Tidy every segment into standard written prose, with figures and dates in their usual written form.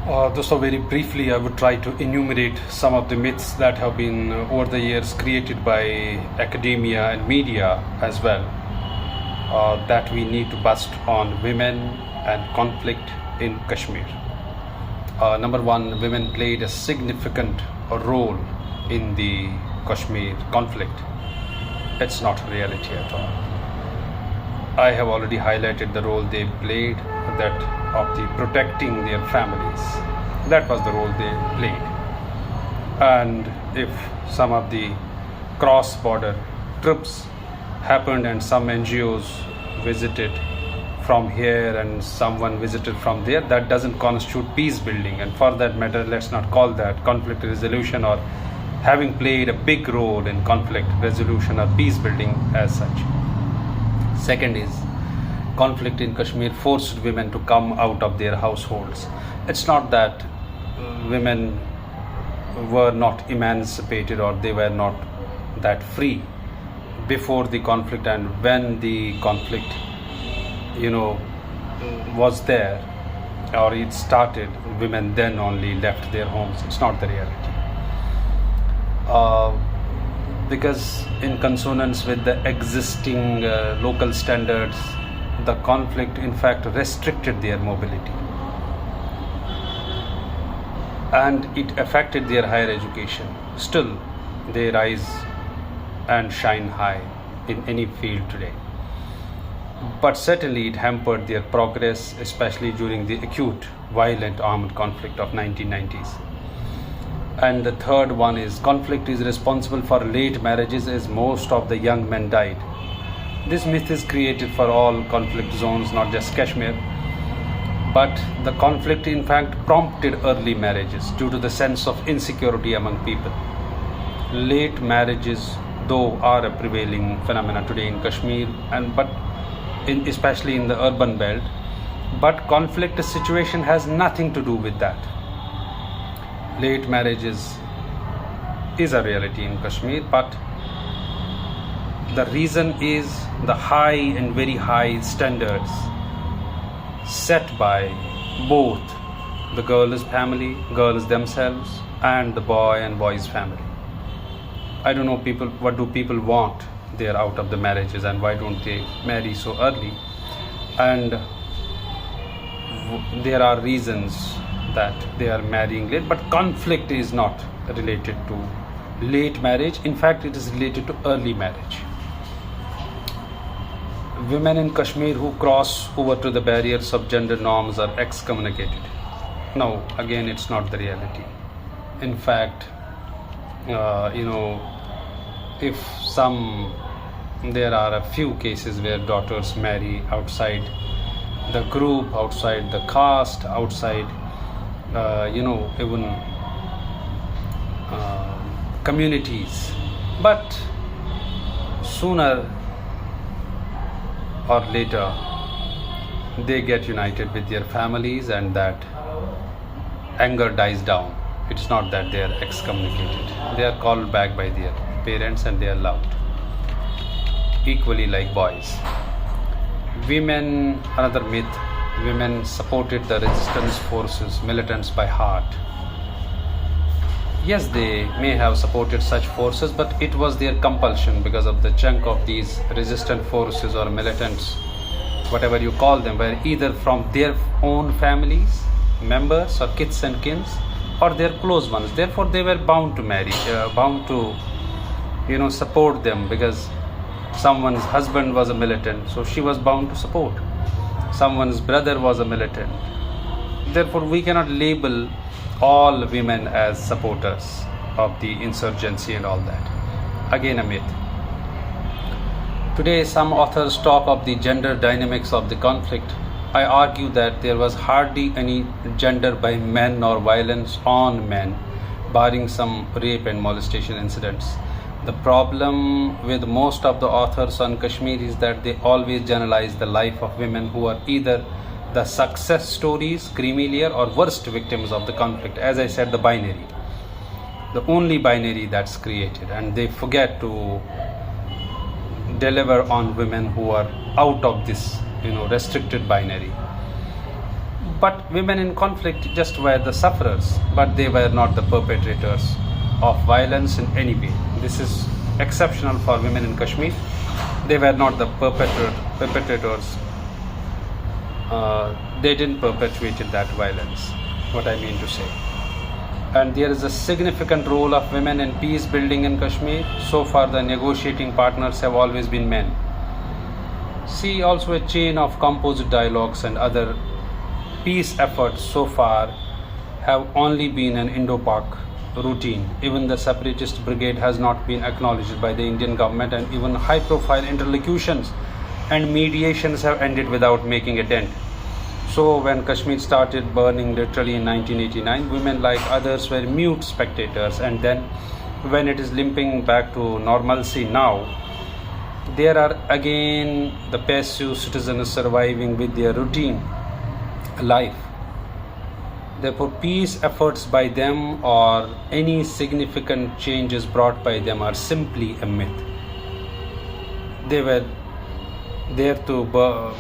So very briefly, I would try to enumerate some of the myths that have been over the years created by academia and media as well, that we need to bust on women and conflict in Kashmir. Number one, women played a significant role in the Kashmir conflict. It's not a reality at all. I have already highlighted the role they played, that of the protecting their families. That was the role they played. And if some of the cross-border trips happened and some NGOs visited from here and someone visited from there, that doesn't constitute peace building. And for that matter, let's not call that conflict resolution or having played a big role in conflict resolution or peace building as such. Second is, conflict in Kashmir forced women to come out of their households. It's not that women were not emancipated or they were not that free before the conflict, and when the conflict was there or it started, women then only left their homes. It's not the reality. Because in consonance with the existing local standards, the conflict in fact restricted their mobility and it affected their higher education. Still, they rise and shine high in any field today. But certainly it hampered their progress, especially during the acute violent armed conflict of 1990s. And the third one is, conflict is responsible for late marriages as most of the young men died. This myth is created for all conflict zones, not just Kashmir. But the conflict in fact prompted early marriages due to the sense of insecurity among people. Late marriages, though, are a prevailing phenomenon today in Kashmir, especially in the urban belt. But conflict situation has nothing to do with that. Late marriages is a reality in Kashmir, but the reason is the high and very high standards set by both the girl's family, girls themselves, and the boy and boy's family. I don't know what do people want there out of the marriages, and why don't they marry so early? And there are reasons that they are marrying late, but conflict is not related to late marriage. In fact, it is related to early marriage. Women in Kashmir who cross over to the barriers of gender norms are excommunicated. No, again, it's not the reality. In fact, there are a few cases where daughters marry outside the group, outside the caste, outside even communities, but sooner or later they get united with their families and that anger dies down. It's not that they are excommunicated. They are called back by their parents and they are loved equally like boys. Women, another myth, women supported the resistance forces, militants by heart. Yes, they may have supported such forces, but it was their compulsion, because of the chunk of these resistant forces or militants, whatever you call them, were either from their own families, members or kith and kins, or their close ones. Therefore, they were bound to marry, bound to support them, because someone's husband was a militant, so she was bound to support. Someone's brother was a militant. Therefore, we cannot label all women as supporters of the insurgency and all that. Again, a myth. Today, some authors talk of the gender dynamics of the conflict. I argue that there was hardly any gender by men or violence on men, barring some rape and molestation incidents. The problem with most of the authors on Kashmir is that they always generalize the life of women who are either the success stories, creamy layer, or worst victims of the conflict. As I said, the binary, the only binary that's created, and they forget to deliver on women who are out of this restricted binary. But women in conflict just were the sufferers, but they were not the perpetrators of violence in any way. This is exceptional for women in Kashmir. They were not the perpetrators. They didn't perpetuate that violence, what I mean to say. And there is a significant role of women in peace building in Kashmir. So far, the negotiating partners have always been men. See also a chain of composite dialogues and other peace efforts so far have only been an Indo-Pak routine. Even the separatist brigade has not been acknowledged by the Indian government, and even high-profile interlocutions and mediations have ended without making a dent. So when Kashmir started burning literally in 1989, women like others were mute spectators, and then when it is limping back to normalcy now, there are again the passive citizens surviving with their routine life. Therefore, peace efforts by them or any significant changes brought by them are simply a myth. They were there to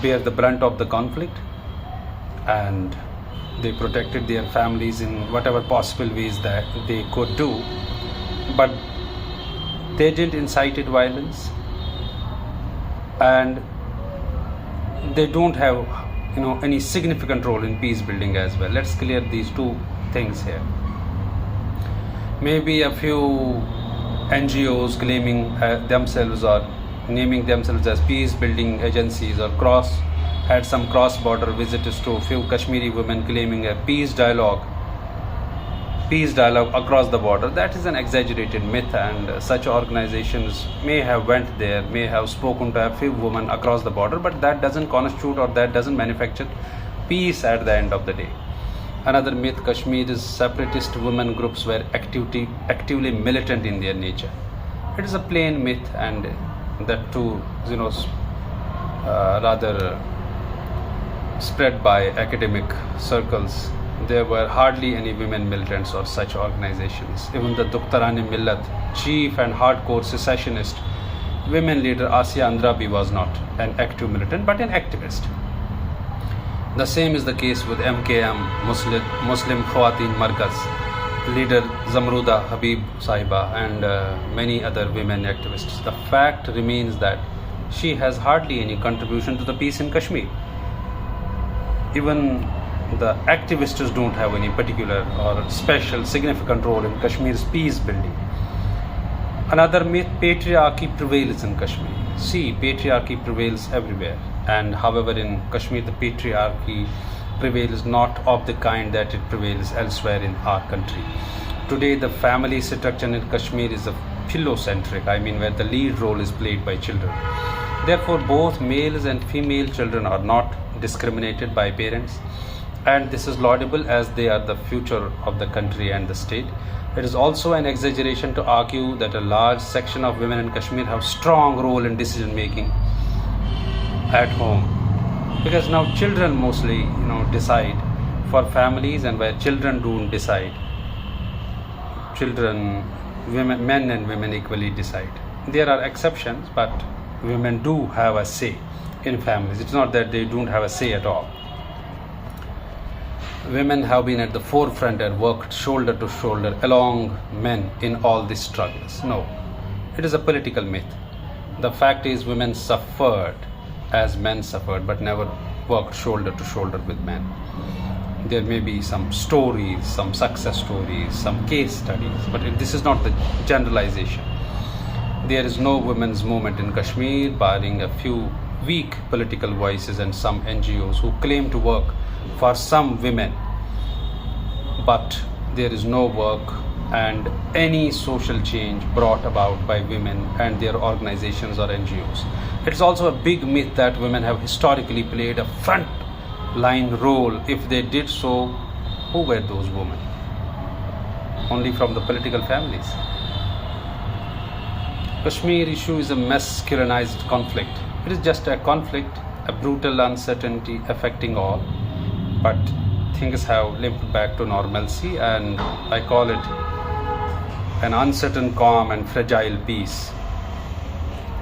bear the brunt of the conflict, and they protected their families in whatever possible ways that they could do, but they didn't incite violence, and they don't have any significant role in peace building as well. Let's clear these two things here. Maybe a few NGOs claiming themselves or naming themselves as peace building agencies, or had some cross-border visitors to a few Kashmiri women claiming a peace dialogue across the border. That is an exaggerated myth, and such organizations may have went there, may have spoken to a few women across the border, but that doesn't constitute or that doesn't manufacture peace at the end of the day. Another myth: Kashmir's separatist women groups were actively militant in their nature. It is a plain myth, and that too, rather spread by academic circles. There were hardly any women militants or such organizations. Even the Dukhtarani Millat, chief and hardcore secessionist women leader Asiya Andrabi was not an active militant but an activist. The same is the case with MKM, Muslim Khawateen Markaz, leader Zamruda Habib Sahiba, and many other women activists. The fact remains that she has hardly any contribution to the peace in Kashmir. Even the activists don't have any particular or special significant role in Kashmir's peace building. Another myth: patriarchy prevails in Kashmir. See, patriarchy prevails everywhere, and however in Kashmir the patriarchy prevails not of the kind that it prevails elsewhere in our country. Today the family structure in Kashmir is a philocentric, where the lead role is played by children. Therefore, both males and female children are not discriminated by parents, and this is laudable as they are the future of the country and the state. It is also an exaggeration to argue that a large section of women in Kashmir have strong role in decision making at home, because now children mostly decide for families, and where children don't decide, men and women equally decide. There are exceptions, but women do have a say in families. It's not that they don't have a say at all. Women have been at the forefront and worked shoulder to shoulder along men in all these struggles. No, it is a political myth. The fact is, women suffered as men suffered, but never worked shoulder to shoulder with men. There may be some stories, some success stories, some case studies, but this is not the generalization. There is no women's movement in Kashmir, barring a few weak political voices and some NGOs who claim to work for some women, but there is no work and any social change brought about by women and their organizations or NGOs. It's also a big myth that women have historically played a front line role. If they did so, who were those women? Only from the political families. Kashmir issue is a masculinized conflict. It is just a conflict, a brutal uncertainty affecting all, but things have limped back to normalcy, and I call it an uncertain, calm and fragile peace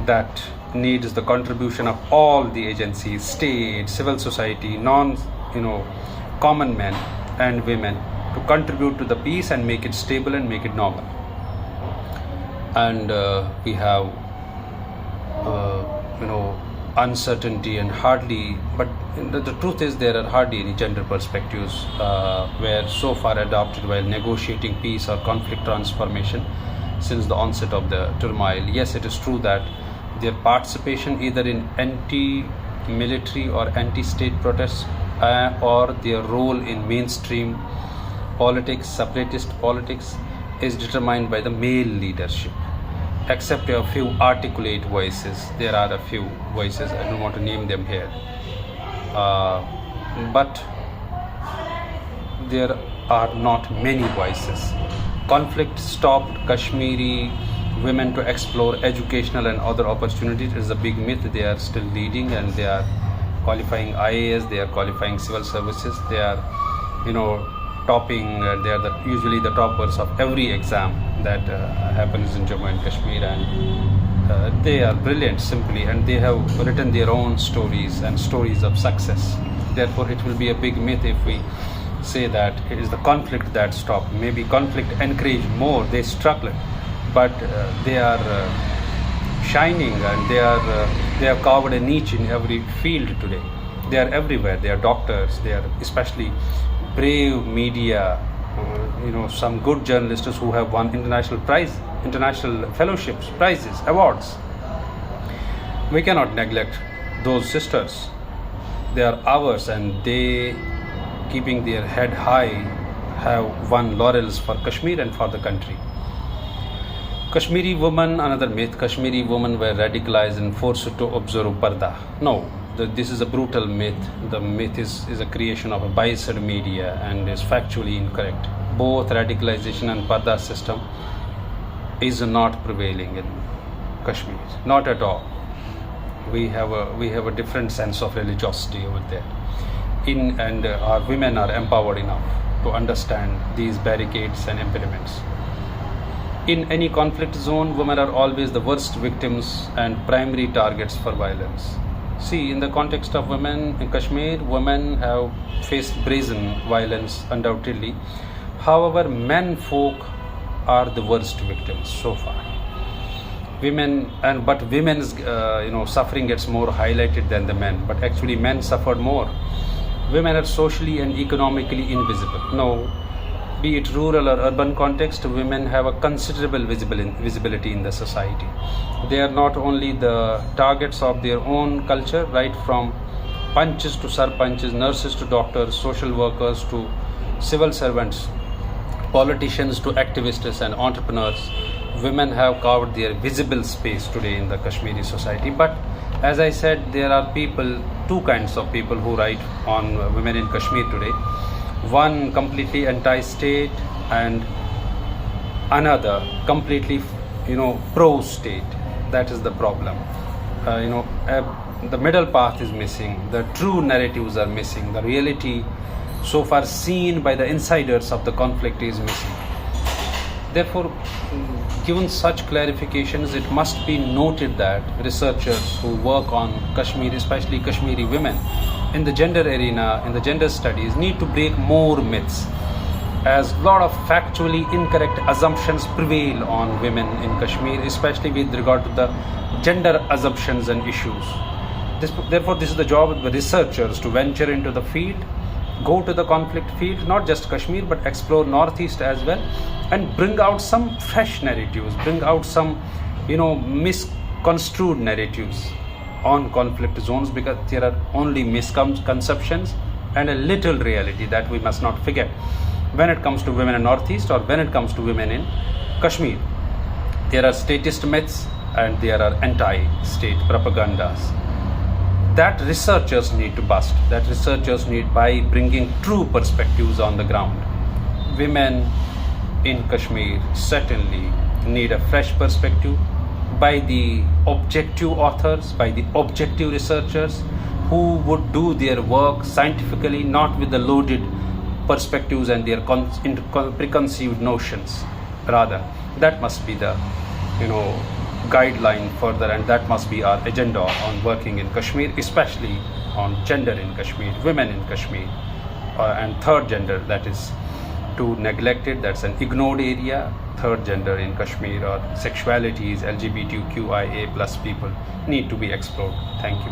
that needs the contribution of all the agencies, state, civil society, common men and women to contribute to the peace and make it stable and make it normal. And we have uncertainty and hardly, but the truth is there are hardly any gender perspectives were so far adopted while negotiating peace or conflict transformation since the onset of the turmoil. Yes, it is true that their participation either in anti-military or anti-state protests or their role in mainstream politics, separatist politics, is determined by the male leadership. Except a few articulate voices, there are a few voices, I don't want to name them here, but there are not many voices. Conflict stopped Kashmiri women to explore educational and other opportunities is a big myth. They are still leading and they are qualifying IAS, they are qualifying civil services, they are topping, they are usually the toppers of every exam that happens in Jammu and Kashmir, and they are brilliant simply, and they have written their own stories and stories of success. Therefore it will be a big myth if we say that it is the conflict that stopped. Maybe conflict encouraged more, they struggled, but they are shining, and they have carved a niche in every field today. They are everywhere. They are doctors, they are especially brave media, some good journalists who have won international fellowships, prizes, awards. We cannot neglect those sisters. They are ours, and they, keeping their head high, have won laurels for Kashmir and for the country. Kashmiri women, another myth. Kashmiri women were radicalized and forced to observe parda. No, this is a brutal myth. The myth is a creation of a biased media and is factually incorrect. Both radicalization and parda system is not prevailing in Kashmir, not at all. We have a different sense of religiosity over there. And our women are empowered enough to understand these barricades and impediments. In any conflict zone, women are always the worst victims and primary targets for violence. See, in the context of women in Kashmir, women have faced brazen violence undoubtedly. However, men folk are the worst victims so far. But women's suffering gets more highlighted than the men. But actually, men suffered more. Women are socially and economically invisible. No, be it rural or urban context, women have a considerable visibility in the society. They are not only the targets of their own culture, right from panches to sarpanches, nurses to doctors, social workers to civil servants, politicians to activists and entrepreneurs. Women have carved their visible space today in the Kashmiri society. But as I said, there are two kinds of people who write on women in Kashmir today. One completely anti-state and another completely pro-state. That is the problem. The middle path is missing. The true narratives are missing. The reality so far seen by the insiders of the conflict is missing. Therefore, given such clarifications, it must be noted that researchers who work on Kashmir, especially Kashmiri women, in the gender arena, in the gender studies, need to break more myths, as a lot of factually incorrect assumptions prevail on women in Kashmir, especially with regard to the gender assumptions and issues. Therefore, this is the job of the researchers to venture into the field, go to the conflict field, not just Kashmir, but explore Northeast as well, and bring out some fresh narratives, bring out some, misconstrued narratives on conflict zones, because there are only misconceptions and a little reality that we must not forget when it comes to women in Northeast or when it comes to women in Kashmir. There are statist myths and there are anti-state propagandas that researchers need to bust, that researchers need by bringing true perspectives on the ground. Women in Kashmir certainly need a fresh perspective by the objective authors, by the objective researchers who would do their work scientifically, not with the loaded perspectives and their preconceived notions. Rather, that must be the guideline further, and that must be our agenda on working in Kashmir, especially on gender in Kashmir, women in Kashmir, and third gender, that is too neglected, that's an ignored area. Third gender in Kashmir or sexualities, LGBTQIA plus people need to be explored. Thank you.